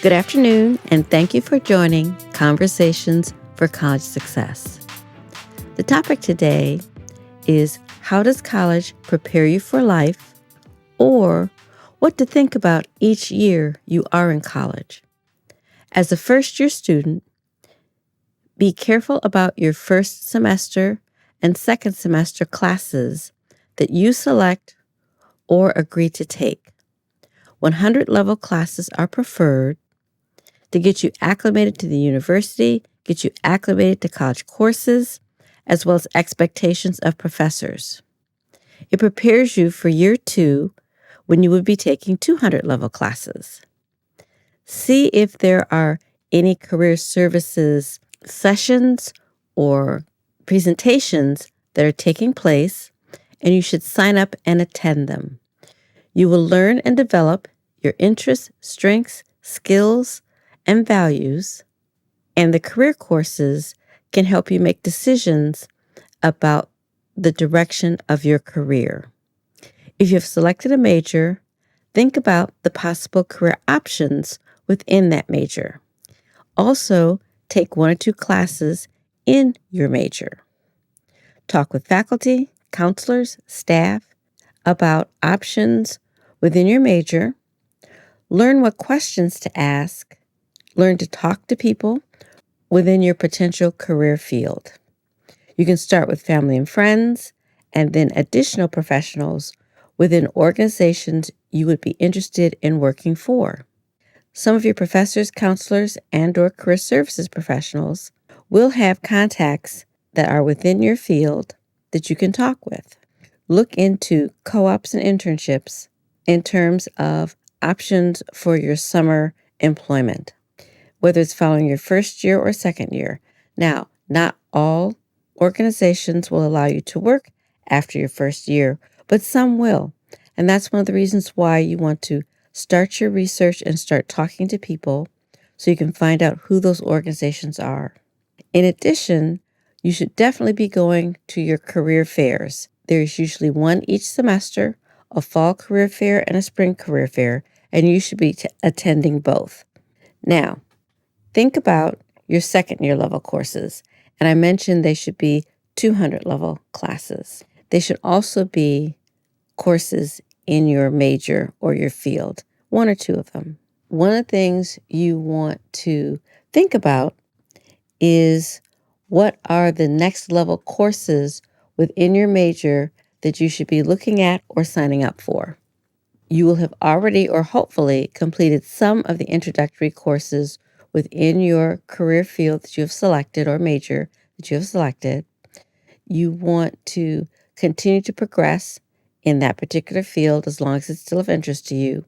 Good afternoon, and thank you for joining Conversations for College Success. The topic today is how does college prepare you for life, or what to think about each year you are in college. As a first-year student, be careful about your first semester and second semester classes that you select or agree to take. 100-level classes are preferred to get you acclimated to the university, get you acclimated to college courses, as well as expectations of professors. It prepares you for year 2 when you would be taking 200-level classes. See if there are any career services sessions or presentations that are taking place, and you should sign up and attend them. You will learn and develop your interests, strengths, skills, and values, and the career courses can help you make decisions about the direction of your career. If you have selected a major, think about the possible career options within that major. Also, take 1 or 2 classes in your major. Talk with faculty, counselors, staff about options within your major. Learn what questions to ask. Learn to talk to people within your potential career field. You can start with family and friends, and then additional professionals within organizations you would be interested in working for. Some of your professors, counselors, and/or career services professionals will have contacts that are within your field that you can talk with. Look into co-ops and internships in terms of options for your summer employment, whether it's following your first year or second year. Now, not all organizations will allow you to work after your first year, but some will. And that's one of the reasons why you want to start your research and start talking to people so you can find out who those organizations are. In addition, you should definitely be going to your career fairs. There is usually one each semester, a fall career fair and a spring career fair, and you should be attending both. Now, think about your second year level courses, and I mentioned they should be 200 level classes. They should also be courses in your major or your field, 1 or 2 of them. One of the things you want to think about is what are the next level courses within your major that you should be looking at or signing up for. You will have already or hopefully completed some of the introductory courses within your career field that you have selected or major that you have selected. You want to continue to progress in that particular field as long as it's still of interest to you.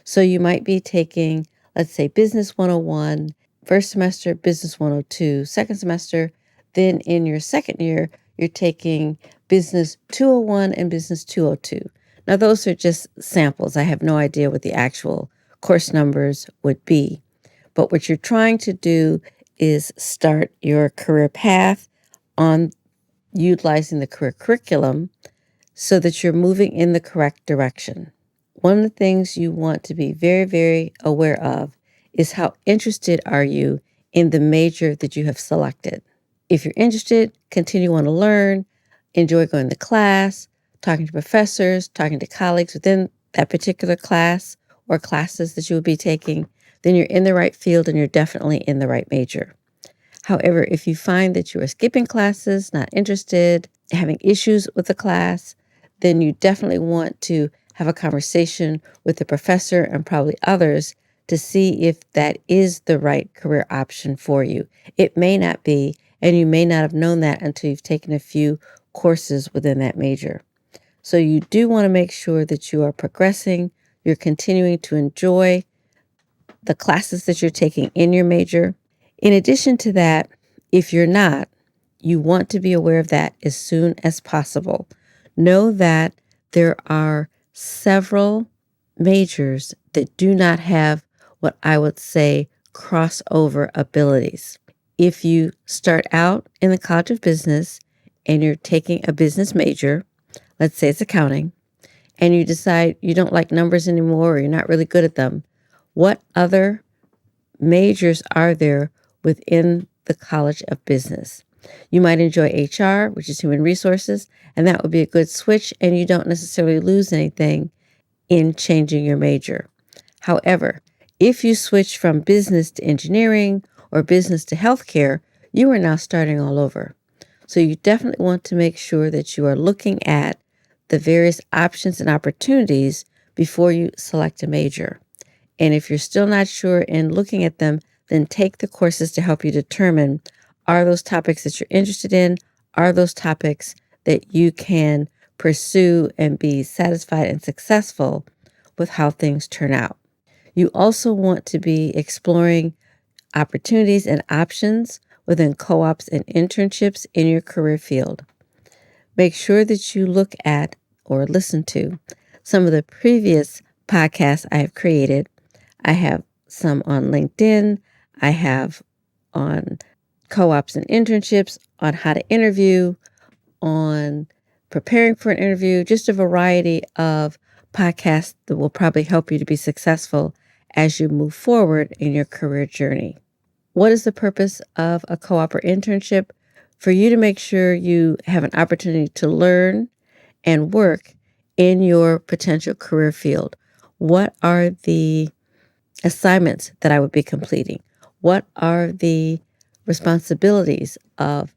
So you might be taking, let's say, Business 101, first semester, Business 102, second semester. Then in your second year, you're taking Business 201 and Business 202. Now, those are just samples. I have no idea what the actual course numbers would be. But what you're trying to do is start your career path on utilizing the career curriculum so that you're moving in the correct direction. One of the things you want to be very, very aware of is how interested are you in the major that you have selected. If you're interested, continue on to learn, enjoy going to class, talking to professors, talking to colleagues within that particular class or classes that you will be taking, then you're in the right field and you're definitely in the right major. However, if you find that you are skipping classes, not interested, having issues with the class, then you definitely want to have a conversation with the professor and probably others to see if that is the right career option for you. It may not be, and you may not have known that until you've taken a few courses within that major. So you do want to make sure that you are progressing, you're continuing to enjoy the classes that you're taking in your major. In addition to that, if you're not, you want to be aware of that as soon as possible. Know that there are several majors that do not have what I would say crossover abilities. If you start out in the College of Business and you're taking a business major, let's say it's accounting, and you decide you don't like numbers anymore or you're not really good at them, what other majors are there within the College of Business? You might enjoy HR, which is human resources, and that would be a good switch, and you don't necessarily lose anything in changing your major. However, if you switch from business to engineering or business to healthcare, you are now starting all over. So you definitely want to make sure that you are looking at the various options and opportunities before you select a major. And if you're still not sure in looking at them, then take the courses to help you determine, are those topics that you're interested in? Are those topics that you can pursue and be satisfied and successful with how things turn out? You also want to be exploring opportunities and options within co-ops and internships in your career field. Make sure that you look at or listen to some of the previous podcasts I have created. I have some on LinkedIn. I have on co-ops and internships, on how to interview, on preparing for an interview, just a variety of podcasts that will probably help you to be successful as you move forward in your career journey. What is the purpose of a co-op or internship? For you to make sure you have an opportunity to learn and work in your potential career field. What are the assignments that I would be completing? What are the responsibilities of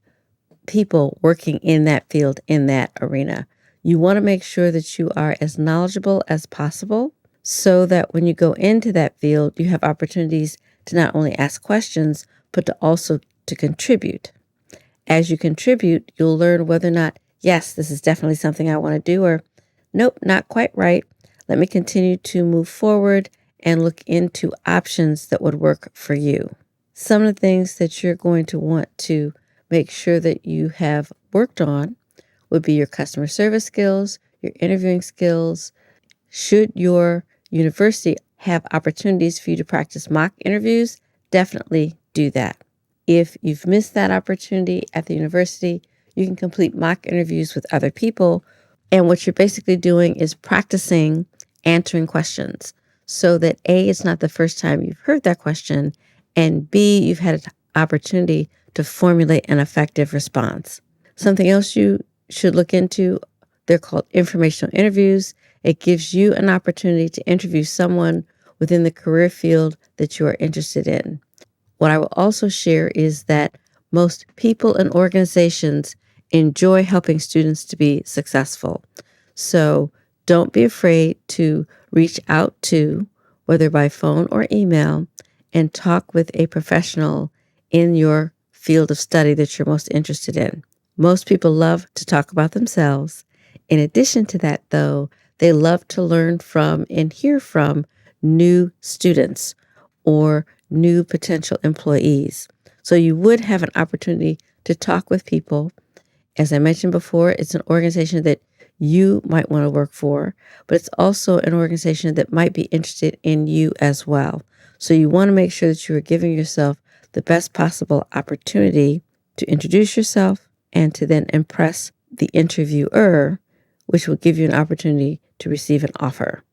people working in that field, in that arena? You want to make sure that you are as knowledgeable as possible so that when you go into that field, you have opportunities to not only ask questions, but to also to contribute. As you contribute, you'll learn whether or not, yes, this is definitely something I want to do, or nope, not quite right. Let me continue to move forward and look into options that would work for you. Some of the things that you're going to want to make sure that you have worked on would be your customer service skills, your interviewing skills. Should your university have opportunities for you to practice mock interviews, definitely do that. If you've missed that opportunity at the university, you can complete mock interviews with other people. And what you're basically doing is practicing answering questions so that A, it's not the first time you've heard that question, and B, you've had an opportunity to formulate an effective response. Something else you should look into, they're called informational interviews. It gives you an opportunity to interview someone within the career field that you are interested in. What I will also share is that most people and organizations enjoy helping students to be successful. So don't be afraid to reach out to, whether by phone or email, and talk with a professional in your field of study that you're most interested in. Most people love to talk about themselves. In addition to that, though, they love to learn from and hear from new students or new potential employees. So you would have an opportunity to talk with people. As I mentioned before, it's an organization that you might want to work for, but it's also an organization that might be interested in you as well. So you want to make sure that you are giving yourself the best possible opportunity to introduce yourself and to then impress the interviewer, which will give you an opportunity to receive an offer.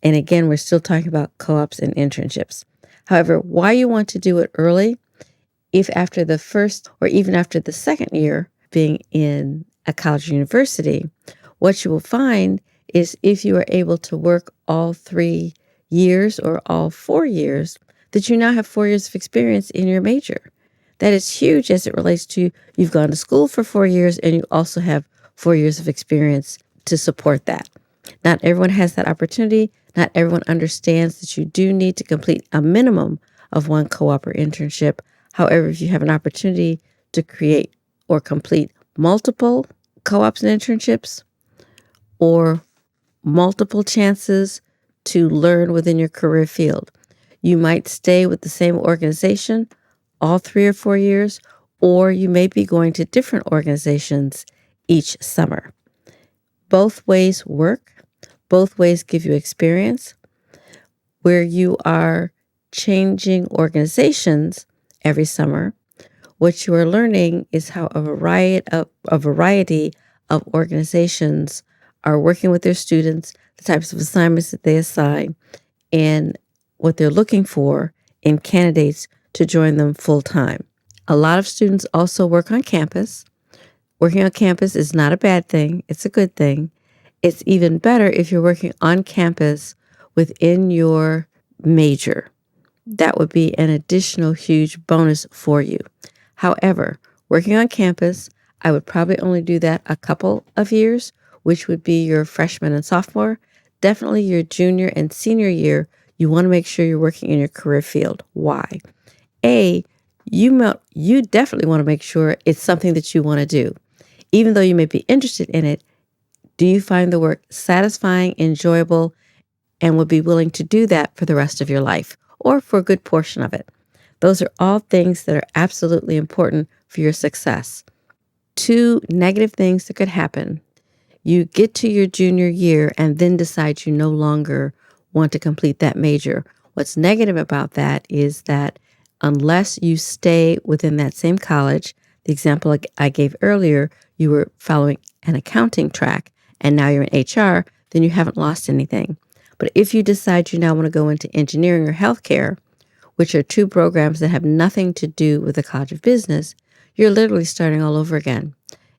And again, we're still talking about co-ops and internships. However, why you want to do it early, if after the first or even after the second year being in a college or university, what you will find is if you are able to work all 3 years or all 4 years, that you now have 4 years of experience in your major. That is huge as it relates to you've gone to school for 4 years and you also have 4 years of experience to support that. Not everyone has that opportunity. Not everyone understands that you do need to complete a minimum of one co-op or internship. However, if you have an opportunity to create or complete multiple co-ops and internships or multiple chances to learn within your career field, you might stay with the same organization all 3 or 4 years, or you may be going to different organizations each summer. Both ways work. Both ways give you experience. Where you are changing organizations every summer, what you are learning is how a variety of organizations are working with their students, the types of assignments that they assign, and what they're looking for in candidates to join them full time. A lot of students also work on campus. Working on campus is not a bad thing. It's a good thing. It's even better if you're working on campus within your major. That would be an additional huge bonus for you. However, working on campus, I would probably only do that a couple of years, which would be your freshman and sophomore. Definitely your junior and senior year, you want to make sure you're working in your career field. Why? You definitely want to make sure it's something that you want to do. Even though you may be interested in it, do you find the work satisfying, enjoyable, and would be willing to do that for the rest of your life or for a good portion of it? Those are all things that are absolutely important for your success. 2 negative things that could happen. You get to your junior year and then decide you no longer want to complete that major. What's negative about that is that unless you stay within that same college, the example I gave earlier, you were following an accounting track and now you're in HR, then you haven't lost anything. But if you decide you now want to go into engineering or healthcare, which are 2 programs that have nothing to do with the College of Business, you're literally starting all over again.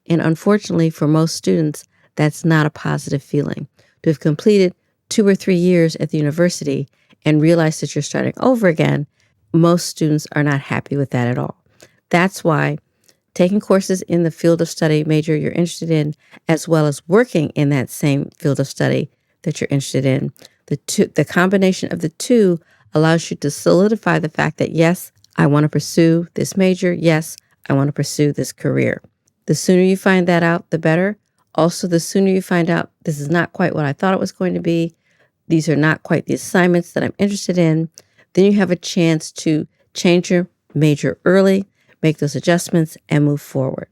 And unfortunately, for most students, that's not a positive feeling. To have completed 2 or 3 years at the university and realize that you're starting over again, most students are not happy with that at all. That's why taking courses in the field of study major you're interested in, as well as working in that same field of study that you're interested in, the combination of the 2 allows you to solidify the fact that, yes, I want to pursue this major. Yes, I want to pursue this career. The sooner you find that out, the better. Also, the sooner you find out this is not quite what I thought it was going to be, these are not quite the assignments that I'm interested in, then you have a chance to change your major early, make those adjustments, and move forward.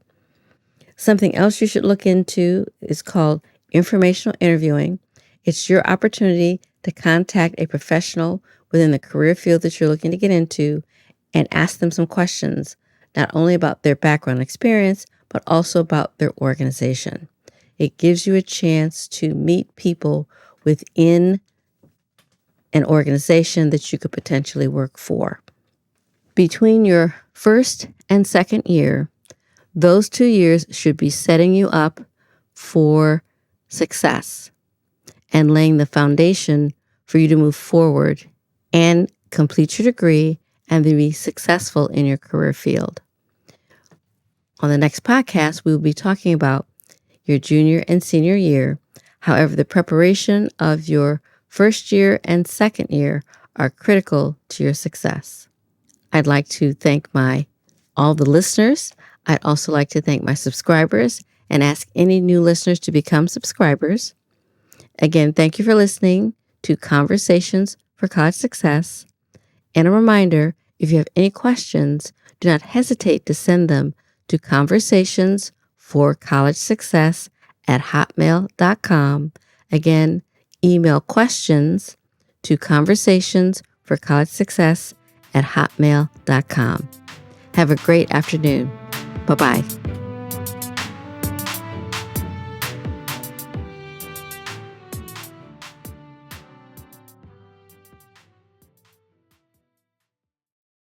Something else you should look into is called informational interviewing. It's your opportunity to contact a professional within the career field that you're looking to get into and ask them some questions, not only about their background experience, but also about their organization. It gives you a chance to meet people within an organization that you could potentially work for. Between your first and second year, those 2 years should be setting you up for success and laying the foundation for you to move forward and complete your degree and then be successful in your career field. On the next podcast, we will be talking about your junior and senior year. However, the preparation of your first year and second year are critical to your success. I'd like to thank all the listeners. I'd also like to thank my subscribers and ask any new listeners to become subscribers. Again, thank you for listening to Conversations for College Success. And a reminder, if you have any questions, do not hesitate to send them to conversationsforcollegesuccess@hotmail.com. Again, email questions to conversationsforcollegesuccess@hotmail.com. Have a great afternoon. Bye-bye.